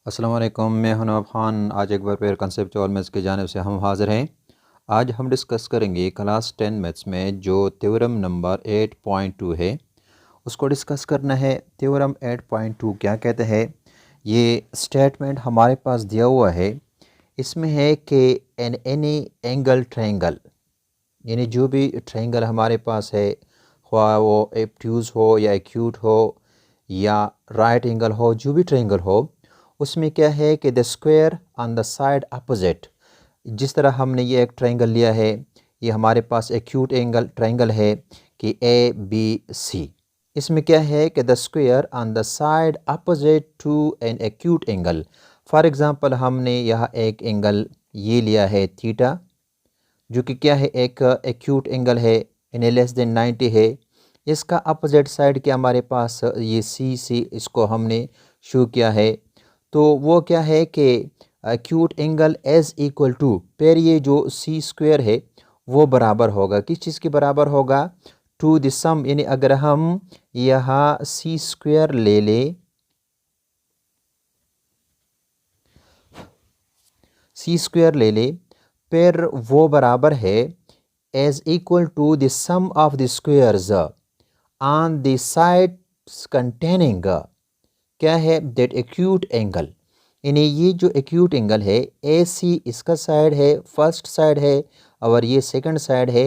अस्सलाम वालेकुम, मैं हूं नवाब ख़ान। आज एक बार फिर कंसेप्चुअल मैथ्स की जानिब से हम हाज़िर हैं। आज हम डिस्कस करेंगे क्लास 10 मैथ्स में जो थ्योरम नंबर 8.2 है उसको डिस्कस करना है। थ्योरम 8.2 क्या कहते हैं? ये स्टेटमेंट हमारे पास दिया हुआ है। इसमें है कि एन एनी एंगल ट्रायंगल, यानी जो भी ट्रायंगल हमारे पास है, ख्वाह वो एब्ट्यूज़ हो या एक्यूट हो या राइट एंगल हो, जो भी ट्रायंगल हो, उसमें क्या है कि the square on the side opposite. जिस तरह हमने ये एक ट्रायंगल लिया है, ये हमारे पास एक्यूट एंगल ट्रायंगल है कि ए बी सी। इसमें क्या है कि the square on the side opposite to an acute angle. For example हमने यहाँ एक एंगल ये लिया है थीटा, जो कि क्या है, एक एक्यूट एंगल है, यानी लेस देन 90 है। इसका अपोजिट साइड के हमारे पास ये सी इसको हमने शो किया है। तो वो क्या है कि acute angle is equal to, फिर ये जो सी स्क्वायर है वो बराबर होगा, किस चीज़ के बराबर होगा? टू द सम। यानी अगर हम यहाँ सी स्क्वायर ले लें, सी स्क्वायर ले ले, फिर वो बराबर है is equal to the sum of the squares on the sides containing क्या है, दैट एक्यूट एंगल। यानी ये जो एक्यूट एंगल है ए सी, इसका साइड है, फर्स्ट साइड है, और ये सेकंड साइड है।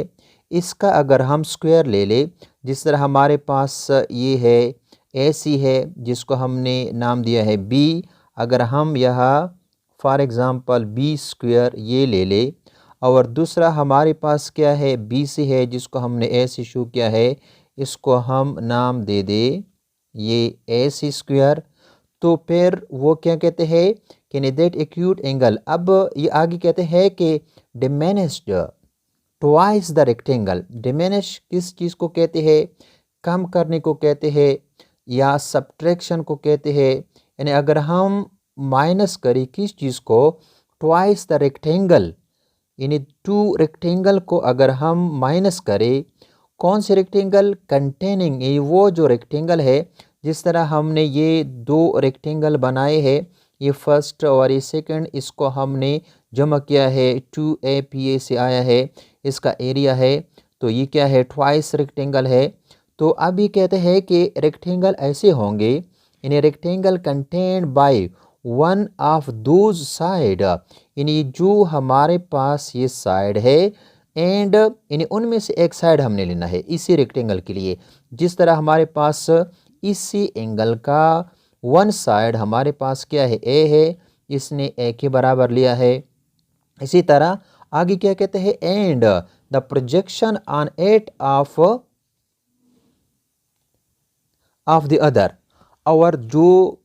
इसका अगर हम स्क्वायर ले ले, जिस तरह हमारे पास ये है ए सी है, जिसको हमने नाम दिया है बी। अगर हम यहाँ फॉर एग्ज़ाम्पल बी स्क्वायर ये ले ले, और दूसरा हमारे पास क्या है, बी सी है, जिसको हमने ए सी शो किया है, इसको हम नाम दे दे ये ए सी स्क्वायर। तो फिर वो क्या कहते हैं कि दैट एक्यूट एंगल। अब ये आगे कहते हैं कि diminished twice the rectangle. Diminish किस चीज़ को कहते हैं? कम करने को कहते हैं या सब्ट्रैक्शन को कहते हैं। यानी अगर हम माइनस करें किस चीज़ को, ट्वाइस द रेक्टेंगल, यानी टू रेक्टेंगल को अगर हम माइनस करें, कौन से रेक्टेंगल? कंटेनिंग, ये वो जो रेक्टेंगल है, जिस तरह हमने ये दो रेक्टेंगल बनाए हैं, ये फर्स्ट और ये सेकंड, इसको हमने जमा किया है, 2APA से आया है, इसका एरिया है। तो ये क्या है, ट्वाइस रेक्टेंगल है। तो अब ये कहते हैं कि रेक्टेंगल ऐसे होंगे, यानी rectangle contained by one of those side, यानी जो हमारे पास ये साइड है, एंड यानी उनमें से एक साइड हमने लेना है इसी रेक्टेंगल के लिए। जिस तरह हमारे पास इसी एंगल का वन साइड हमारे पास क्या है, ए है, इसने ए के बराबर लिया है। इसी तरह आगे क्या कहते हैं, and the projection on it of the other. और जो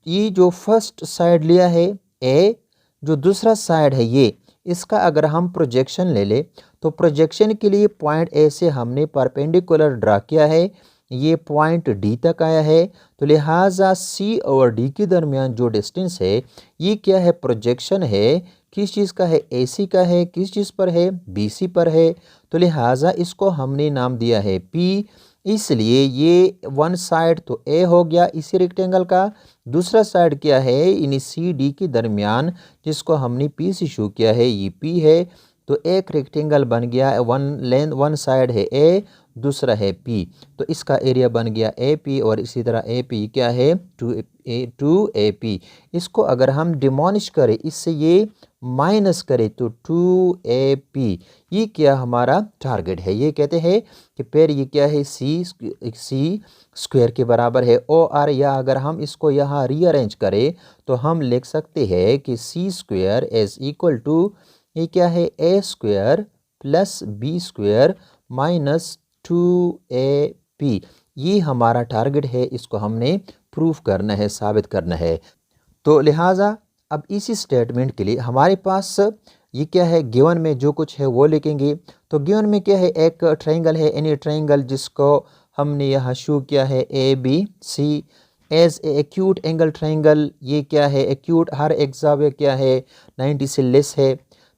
ये जो फर्स्ट साइड लिया है ए, जो दूसरा साइड है ये, इसका अगर हम प्रोजेक्शन ले ले, तो प्रोजेक्शन के लिए पॉइंट ए से हमने परपेंडिकुलर ड्रा किया है, ये पॉइंट डी तक आया है। तो लिहाजा सी और डी के दरमियान जो डिस्टेंस है, ये क्या है, प्रोजेक्शन है। किस चीज़ का है? ए सी का है। किस चीज़ पर है? बी सी पर है। तो लिहाजा इसको हमने नाम दिया है पी। इसलिए ये वन साइड तो ए हो गया इसी रेक्टेंगल का, दूसरा साइड क्या है, इन सी डी के दरमियान, जिसको हमने पी से शो किया है, ये पी है। तो एक रेक्टेंगल बन गया, वन साइड है ए, दूसरा है पी, तो इसका एरिया बन गया ए पी। और इसी तरह ए पी क्या है, टू ए पी। इसको अगर हम डिमोनिश करें, इससे ये माइनस करें, तो 2AP, ये क्या हमारा टारगेट है। ये कहते हैं कि फिर ये क्या है, सी स्क्वायर के बराबर है ओ आर। या अगर हम इसको यहाँ रीअरेंज करें, तो हम लिख सकते हैं कि C square is equal to, ये क्या है, A square plus B square minus 2AP। ये हमारा टारगेट है, इसको हमने प्रूफ करना है, साबित करना है। तो लिहाजा अब इसी स्टेटमेंट के लिए हमारे पास ये क्या है, गिवन में जो कुछ है वो लिखेंगे। तो गिवन में क्या है, एक ट्रायंगल है, एनी ट्रायंगल, जिसको हमने यहाँ शो किया है A B C as a acute angle triangle. ये क्या है, एक्यूट, हर एक ज़ाविया क्या है, 90 से लेस है।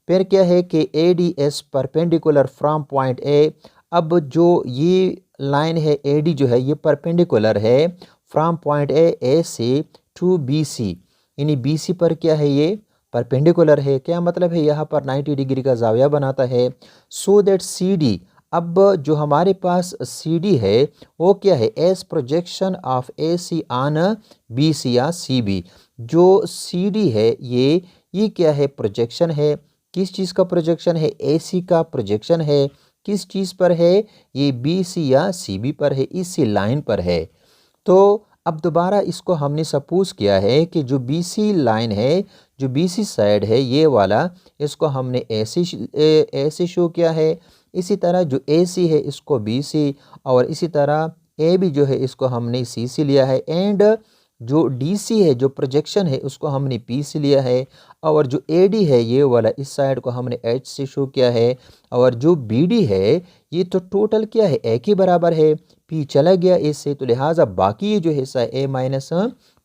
फिर क्या है कि A D S perpendicular from point A. अब जो ये लाइन है ए डी जो है, ये परपेंडिकुलर है फ्रॉम पॉइंट ए से टू बी सी। यानी बी सी पर क्या है, ये परपेंडिकुलर है। क्या मतलब है, यहाँ पर 90 डिग्री का जाविया बनाता है। सो दैट सी डी, अब जो हमारे पास सी डी है वो क्या है, as projection of A C on B C या सी बी। जो सी डी है ये क्या है, प्रोजेक्शन है। किस चीज़ का प्रोजेक्शन है, ए सी का प्रोजेक्शन है। किस चीज़ पर है, ये बी सी या सी बी पर है, इसी लाइन पर है। तो अब दोबारा इसको हमने सपोज किया है कि जो बी सी लाइन है, जो बी सी साइड है ये वाला, इसको हमने ऐसे शो किया है। इसी तरह जो ए सी है इसको बी सी, और इसी तरह ए बी जो है इसको हमने सी सी लिया है। एंड जो डी सी है, जो प्रोजेक्शन है, उसको हमने पी से लिया है। और जो ए डी है ये वाला, इस साइड को हमने एच से शो किया है। और जो बी डी है ये तो टोटल क्या है, ए के बराबर है, पी चला गया इससे, तो लिहाजा बाकी ये जो हिस्सा है ए माइनस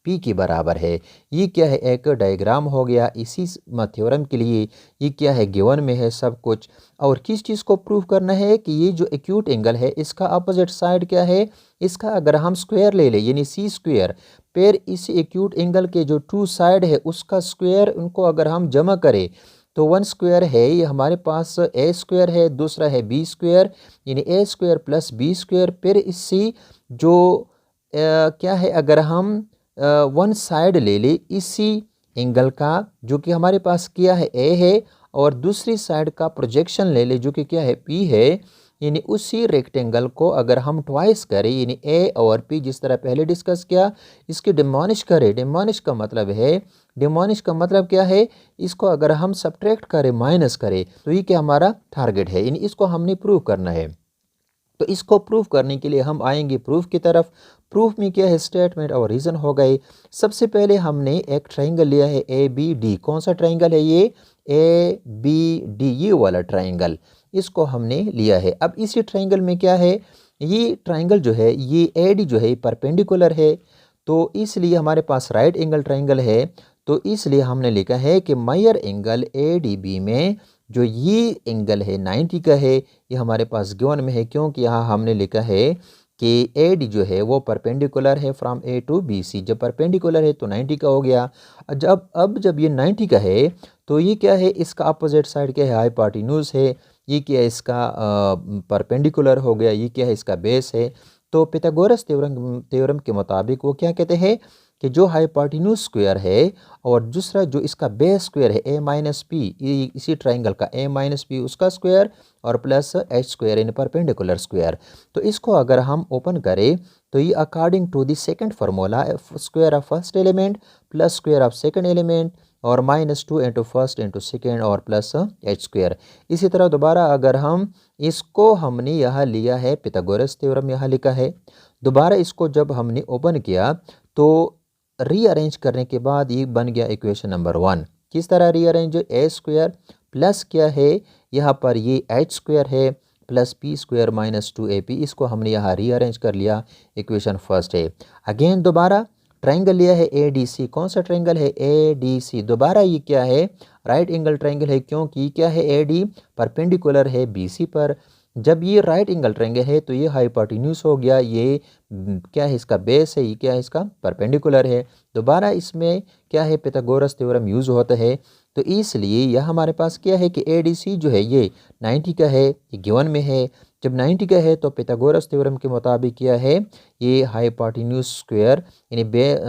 पी के बराबर है। ये क्या है, एक डायग्राम हो गया इसी थ्योरम के लिए। ये क्या है, गिवन में है सब कुछ। और किस चीज़ को प्रूव करना है कि ये जो एक्यूट एंगल है इसका अपोजिट साइड क्या है, इसका अगर हम स्क्वायर ले लें यानी सी स्क्वायर, फिर इस एक्यूट एंगल के जो टू साइड है उसका स्क्वायर, उनको अगर हम जमा करें तो वन स्क्वायर है, ये हमारे पास ए स्क्वायर है, दूसरा है बी स्क्वायर, यानी ए स्क्वायर प्लस बी स्क्वायर। फिर इससे जो क्या है, अगर हम वन साइड ले ले इसी एंगल का, जो कि हमारे पास क्या है, ए है, और दूसरी साइड का प्रोजेक्शन ले ले जो कि क्या है, पी है, यानी उसी रेक्टेंगल को अगर हम ट्वाइस करें, यानी ए और पी जिस तरह पहले डिस्कस किया, इसकी डिमोनिश करें। डिमोनिश का मतलब है, डिमोनिश का मतलब क्या है, इसको अगर हम सब्ट्रैक्ट करें, माइनस करें, तो ये क्या हमारा टारगेट है, यानी इसको हमने प्रूव करना है। तो इसको प्रूफ करने के लिए हम आएंगे प्रूफ की तरफ। प्रूफ में क्या है, स्टेटमेंट और रीज़न हो गए। सबसे पहले हमने एक ट्राइंगल लिया है ए बी डी। कौन सा ट्राइंगल है ये, ए बी डी, ये वाला ट्राइंगल, इसको हमने लिया है। अब इसी ट्राइंगल में क्या है, ये ट्राइंगल जो है, ये ए डी जो है परपेंडिकुलर है, तो इसलिए हमारे पास राइट एंगल ट्राइंगल है। तो इसलिए हमने लिखा है कि मायर एंगल ए डी बी में जो ये एंगल है 90 का है, ये हमारे पास गिवन में है, क्योंकि यहाँ हमने लिखा है कि ए डी जो है वो परपेंडिकुलर है from A to B C. जब परपेंडिकुलर है तो 90 का हो गया। जब ये 90 का है तो ये क्या है, इसका अपोजिट साइड क्या है, हाइपोटेन्यूज है। ये क्या है, इसका परपेंडिकुलर हो गया। ये क्या है, इसका बेस है। तो पिथागोरस थ्योरम के मुताबिक वो क्या कहते हैं कि जो हाइपोटेन्यूज स्क्वायर है और दूसरा जो इसका बेस स्क्वायर है ए माइनस पी, इसी ट्राइंगल का ए माइनस पी उसका स्क्वायर और प्लस एच स्क्वायर इन परपेंडिकुलर स्क्वायर। तो इसको अगर हम ओपन करें तो ये according to the second formula, square of first element plus square of second element और -2 इंटू फर्स्ट इंटू सेकेंड और प्लस एच स्क्वायर। इसी तरह दोबारा अगर हम इसको, हमने यहाँ लिया है पिथागोरस थ्योरम, यहाँ लिखा है। दोबारा इसको जब हमने ओपन किया तो रीअरेंज करने के बाद ये बन गया इक्वेशन नंबर 1। किस तरह रीअरेंज, ए स्क्वायर प्लस क्या है, यहाँ पर ये एच स्क्वायर है plus P square minus 2ab, इसको हमने यहाँ रीअरेंज कर लिया, इक्वेशन फर्स्ट है। अगेन दोबारा ट्राइंगल लिया है ए डी सी। कौन सा ट्राइंगल है, ए डी सी। दोबारा ये क्या है, राइट एंगल ट्राइंगल है, क्योंकि क्या है, ए डी परपेंडिकुलर है बी सी पर। जब ये राइट एंगल ट्राइंगल है तो ये हाइपोटेन्यूज हो गया, ये क्या है, इसका बेस है, ये क्या है, इसका परपेंडिकुलर है। दोबारा इसमें क्या है, पिथागोरस थ्योरम यूज होता है। तो इसलिए यह हमारे पास क्या है कि ए डी सी जो है ये 90 का है, ये गिवन में है। जब 90 का है तो पिथागोरस थ्योरम के मुताबिक क्या है, ये हाइपोटेन्यूज स्क्वायर यानी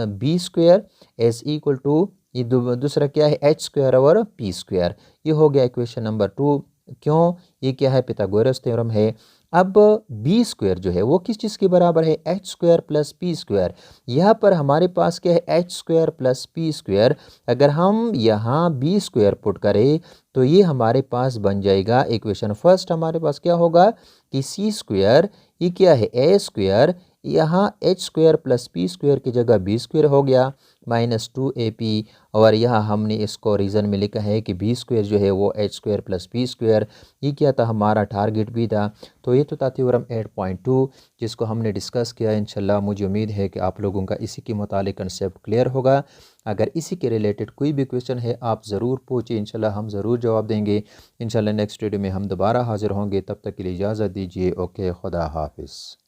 B square is equal to, ये दूसरा क्या है, एच स्क्वायर और पी स्क्वायर। ये हो गया इक्वेशन नंबर 2। क्यों, ये क्या है, पिथागोरस थ्योरम है। अब बी स्क्वायर जो है वो किस चीज़ के बराबर है, H square plus P square. यहाँ पर हमारे पास क्या है, H square plus P square. अगर हम यहाँ बी स्क्वायर पुट करें तो ये हमारे पास बन जाएगा इक्वेशन फर्स्ट। हमारे पास क्या होगा कि सी स्क्वायर, ये क्या है, ए स्क्वायर, यहाँ H square plus P square की जगह बी स्क्वायर हो गया -2ab। और यहाँ हमने इसको रीज़न में लिखा है कि बी स्क्वायर जो है वो H square plus P square. ये क्या था, हमारा टारगेट भी था। तो ये तो था थ्योरम 8.2 जिसको हमने डिस्कस किया। इंशाल्लाह मुझे उम्मीद है कि आप लोगों का इसी के मुतालिक कंसेप्ट क्लियर होगा। अगर इसी के रिलेटेड कोई भी क्वेश्चन है आप ज़रूर पूछिए, इंशाल्लाह हम ज़रूर जवाब देंगे। इंशाल्लाह नेक्स्ट वीडियो में हम दोबारा हाज़िर होंगे, तब तक के लिए इजाज़त दीजिए। ओके, खुदा हाफिज़।